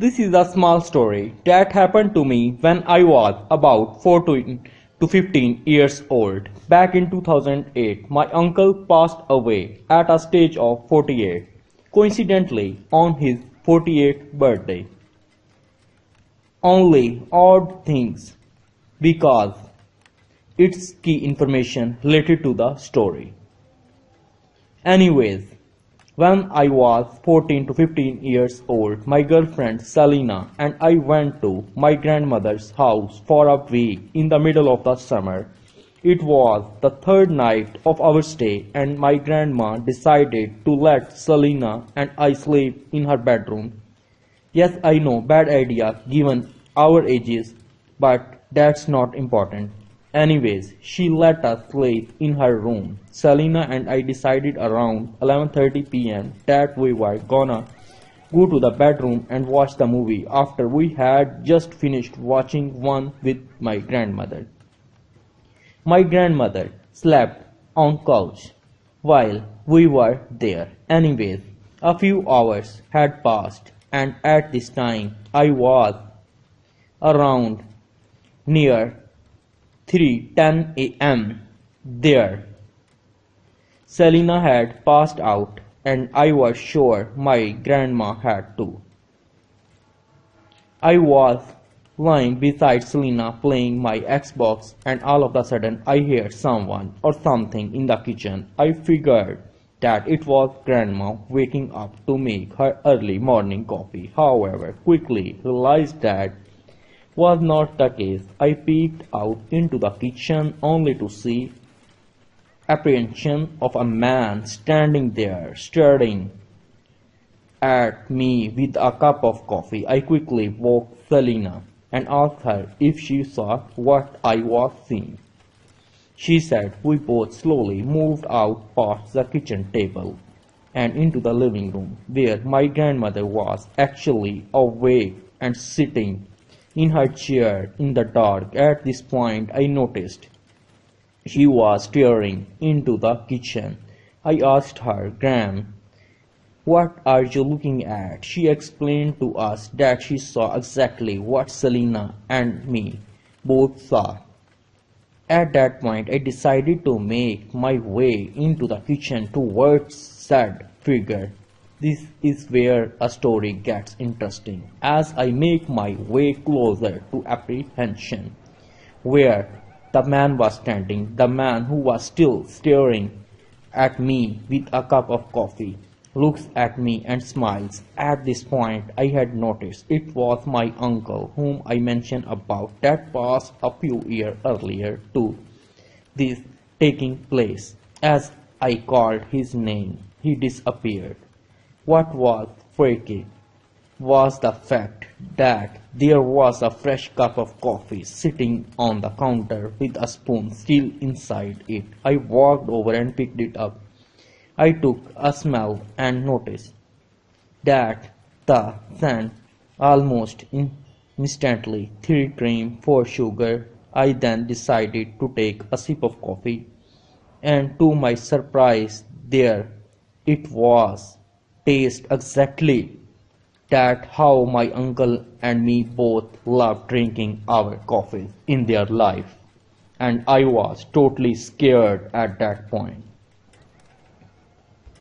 This is a small story that happened to me when I was about 14 to 15 years old. Back in 2008, my uncle passed away at a stage of 48, coincidentally on his 48th birthday. Only odd things because it's key information related to the story. Anyways, when I was 14 to 15 years old, my girlfriend Selena and I went to my grandmother's house for a week in the middle of the summer. It was the third night of our stay and my grandma decided to let Selena and I sleep in her bedroom. Yes, I know, bad idea given our ages, but that's not important. Anyways, she let us sleep in her room. Selena and I decided around 11:30 p.m. that we were gonna go to the bedroom and watch the movie after we had just finished watching one with my grandmother. My grandmother slept on couch while we were there. Anyways, a few hours had passed and at this time I was around near 3:10 a.m. there. Selena had passed out and I was sure my grandma had too. I was lying beside Selena playing my Xbox and all of a sudden I heard someone or something in the kitchen. I figured that it was grandma waking up to make her early morning coffee. However, quickly realized that was not the case. I peeked out into the kitchen only to see apparition of a man standing there staring at me with a cup of coffee. I quickly woke Selena and asked her if she saw what I was seeing. She said we both slowly moved out past the kitchen table and into the living room where my grandmother was actually awake and sitting in her chair in the dark. At this point I noticed she was staring into the kitchen. I asked her, "Gram, what are you looking at?" She explained to us that she saw exactly what Selena and me both saw. At that point I decided to make my way into the kitchen towards said figure. This is where a story gets interesting. As I make my way closer to apprehension, where the man was standing, the man who was still staring at me with a cup of coffee, looks at me and smiles. At this point I had noticed it was my uncle whom I mentioned about that passed a few years earlier to this taking place. As I called his name, he disappeared. What was freaky was the fact that there was a fresh cup of coffee sitting on the counter with a spoon still inside it. I walked over and picked it up. I took a smell and noticed that the scent almost instantly 3 cream 4 sugar. I then decided to take a sip of coffee and to my surprise there it was. Taste exactly that how my uncle and me both loved drinking our coffee in their life, and I was totally scared at that point.